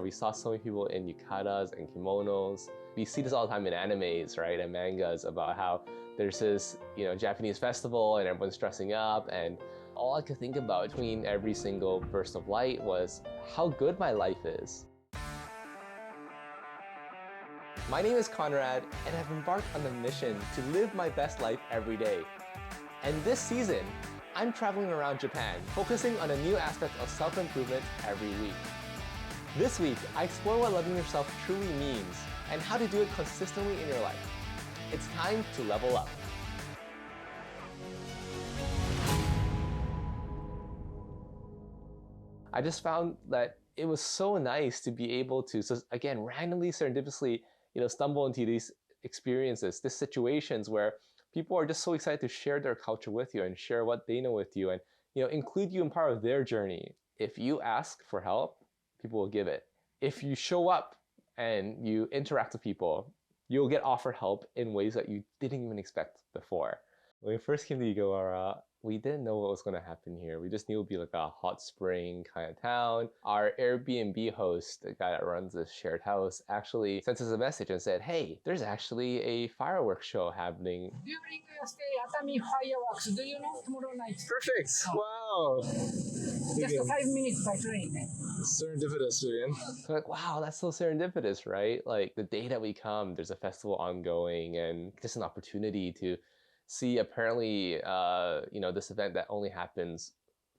We saw so many people in yukatas and kimonos. We see this all the time in animes, right, and mangas about how there's this, Japanese festival and everyone's dressing up, and all I could think about between every single burst of light was how good my life is. My name is Conrad, and I've embarked on a mission to live my best life every day. And this season, I'm traveling around Japan, focusing on a new aspect of self-improvement every week. This week, I explore what loving yourself truly means and how to do it consistently in your life. It's time to level up. I just found that it was so nice to be able to, again, randomly, serendipitously, stumble into these experiences, these situations where people are just so excited to share their culture with you and share what they know with you and, include you in part of their journey. If you ask for help, people will give it. If you show up and you interact with people, you'll get offered help in ways that you didn't even expect before. When we first came to Yugawara, we didn't know what was going to happen here. We just knew it would be like a hot spring kind of town. Our Airbnb host, the guy that runs this shared house, actually sent us a message and said, hey, there's actually a fireworks show happening. During your stay, Atami fireworks, do you know tomorrow night? Perfect! Wow! Just 5 minutes by train. Serendipitous, Vivian. So like, wow, that's so serendipitous, right? Like the day that we come, there's a festival ongoing and just an opportunity to see apparently, this event that only happens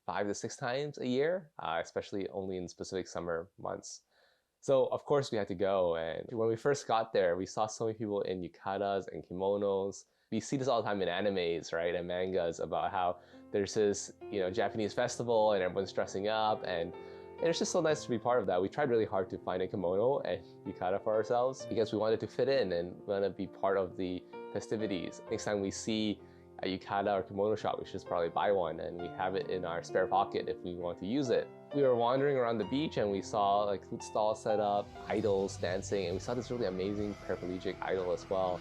5 to 6 times a year, especially only in specific summer months. So of course we had to go. And when we first got there, we saw so many people in yukatas and kimonos. We see this all the time in animes, right, and mangas about how there's this, Japanese festival and everyone's dressing up, and it's just so nice to be part of that. We tried really hard to find a kimono and yukata for ourselves because we wanted to fit in and we want to be part of the festivities. Next time we see a yukata or kimono shop, we should just probably buy one and we have it in our spare pocket if we want to use it. We were wandering around the beach and we saw like food stalls set up, idols dancing, and we saw this really amazing paraplegic idol as well.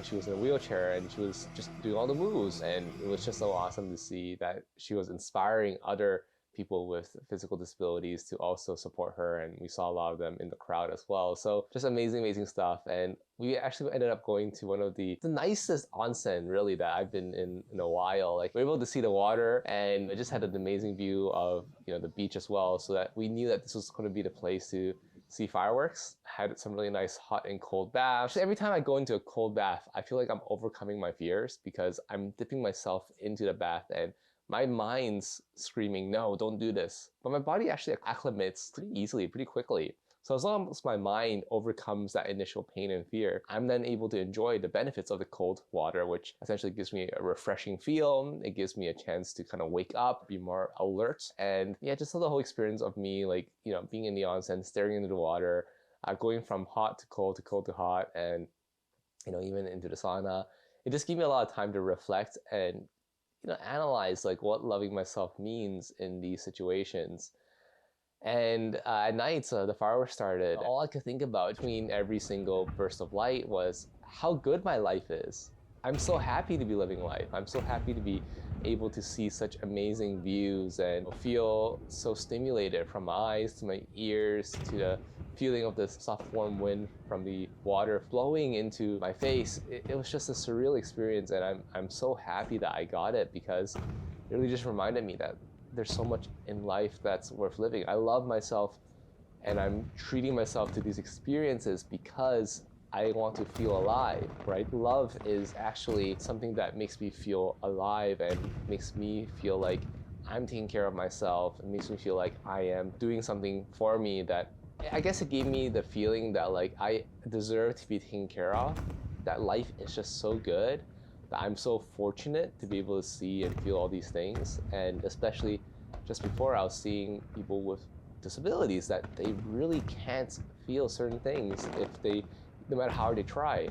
She was in a wheelchair and she was just doing all the moves, and it was just so awesome to see that she was inspiring other people with physical disabilities to also support her, and we saw a lot of them in the crowd as well. So just amazing stuff. And we actually ended up going to one of the nicest onsen really that I've been in a while. Like we were able to see the water, and it just had an amazing view of the beach as well, so that we knew that this was going to be the place to see fireworks. Had some really nice hot and cold baths. Every time I go into a cold bath, I feel like I'm overcoming my fears because I'm dipping myself into the bath and my mind's screaming, no, don't do this. But my body actually acclimates pretty easily, pretty quickly. So as long as my mind overcomes that initial pain and fear, I'm then able to enjoy the benefits of the cold water, which essentially gives me a refreshing feel. It gives me a chance to kind of wake up, be more alert. And yeah, just the whole experience of me being in the onsen, staring into the water, going from hot to cold to cold to hot, and even into the sauna. It just gave me a lot of time to reflect and analyze what loving myself means in these situations. And at night, the fireworks started. All I could think about between every single burst of light was how good my life is. I'm so happy to be living life. I'm so happy to be able to see such amazing views and feel so stimulated from my eyes to my ears to the feeling of this soft warm wind from the water flowing into my face. It was just a surreal experience, and I'm so happy that I got it because it really just reminded me that there's so much in life that's worth living. I love myself, and I'm treating myself to these experiences because I want to feel alive, right? Love is actually something that makes me feel alive and makes me feel like I'm taking care of myself. It makes me feel like I am doing something for me that I guess it gave me the feeling that I deserve to be taken care of, that life is just so good, that I'm so fortunate to be able to see and feel all these things. And especially just before, I was seeing people with disabilities that they really can't feel certain things no matter how hard they try.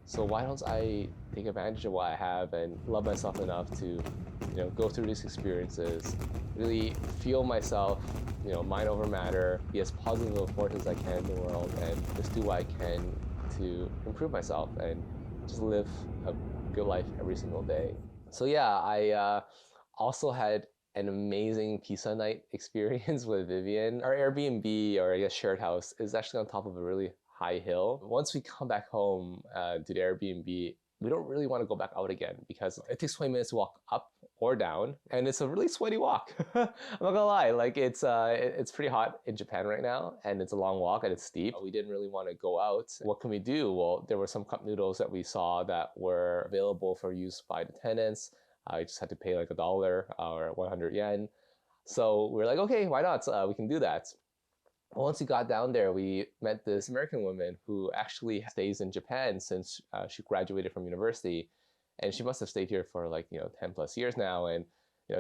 So why don't I take advantage of what I have and love myself enough to, go through these experiences, really feel myself, mind over matter, be as positive a force as I can in the world, and just do what I can to improve myself and just live a good life every single day. So yeah, I also had an amazing pizza night experience with Vivian. Our Airbnb, or I guess shared house, is actually on top of a really high hill. Once we come back home to the Airbnb, we don't really want to go back out again because it takes 20 minutes to walk up or down, and it's a really sweaty walk. I'm not gonna lie, like it's pretty hot in Japan right now, and it's a long walk and it's steep. We didn't really want to go out. What can we do? Well, there were some cup noodles that we saw that were available for use by the tenants. I just had to pay like $1 or 100 yen. So we were like, okay, why not? We can do that. Once we got down there, we met this American woman who actually stays in Japan since she graduated from university, and she must have stayed here for like 10 plus years now. And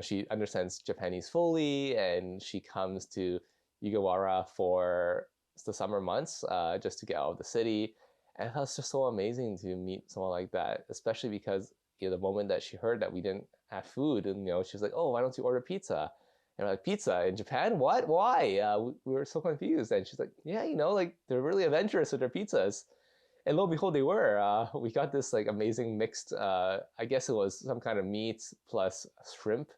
she understands Japanese fully, and she comes to Yugawara for the summer months just to get out of the city. And it was just so amazing to meet someone like that, especially because the moment that she heard that we didn't have food, and she was like, "Oh, why don't you order pizza?" And we're like, "Pizza in Japan? What? Why?" We were so confused. And she's like, "Yeah, like they're really adventurous with their pizzas." And lo and behold, they were. We got this like amazing mixed, I guess it was some kind of meat plus shrimp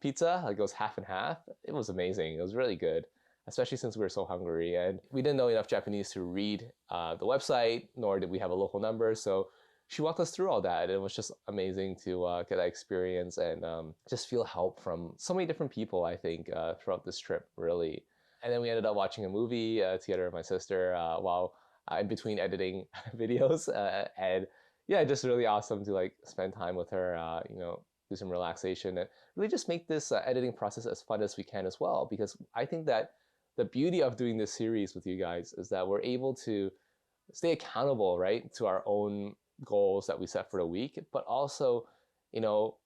pizza. Like it was half and half. It was amazing. It was really good, especially since we were so hungry. And we didn't know enough Japanese to read the website, nor did we have a local number. So she walked us through all that. It was just amazing to get that experience and just feel help from so many different people, I think, throughout this trip, really. And then we ended up watching a movie together with my sister while in between editing videos. And yeah, just really awesome to like spend time with her, do some relaxation and really just make this editing process as fun as we can as well. Because I think that the beauty of doing this series with you guys is that we're able to stay accountable, right, to our own goals that we set for the week, but also,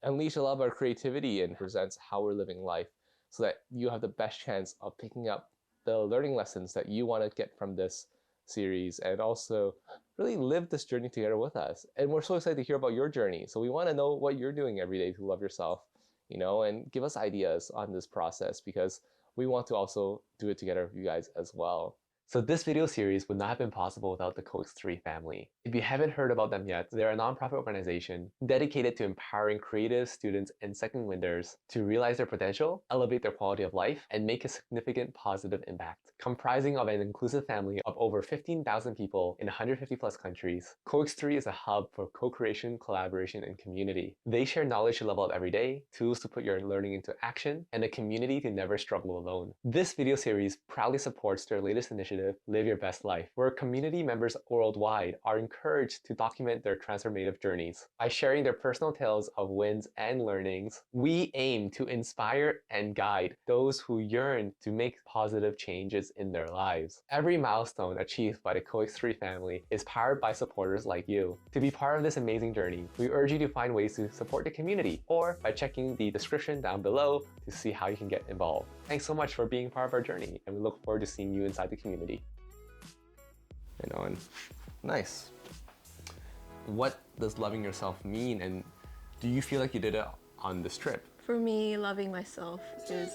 unleash a lot of our creativity and presents how we're living life so that you have the best chance of picking up the learning lessons that you want to get from this series and also really live this journey together with us. And we're so excited to hear about your journey. So we want to know what you're doing every day to love yourself, and give us ideas on this process because we want to also do it together with you guys as well. So this video series would not have been possible without the Coach3 family. If you haven't heard about them yet, they're a nonprofit organization dedicated to empowering creative students and second winders to realize their potential, elevate their quality of life, and make a significant positive impact. Comprising of an inclusive family of over 15,000 people in 150 plus countries, Coach3 is a hub for co-creation, collaboration, and community. They share knowledge to level up every day, tools to put your learning into action, and a community to never struggle alone. This video series proudly supports their latest initiative, Live Your Best Life, where community members worldwide are encouraged to document their transformative journeys. By sharing their personal tales of wins and learnings, we aim to inspire and guide those who yearn to make positive changes in their lives. Every milestone achieved by the Coach3 family is powered by supporters like you. To be part of this amazing journey, we urge you to find ways to support the community or by checking the description down below to see how you can get involved. Thanks so much for being part of our journey, and we look forward to seeing you inside the community. And nice. What does loving yourself mean, and do you feel like you did it on this trip? For me, loving myself is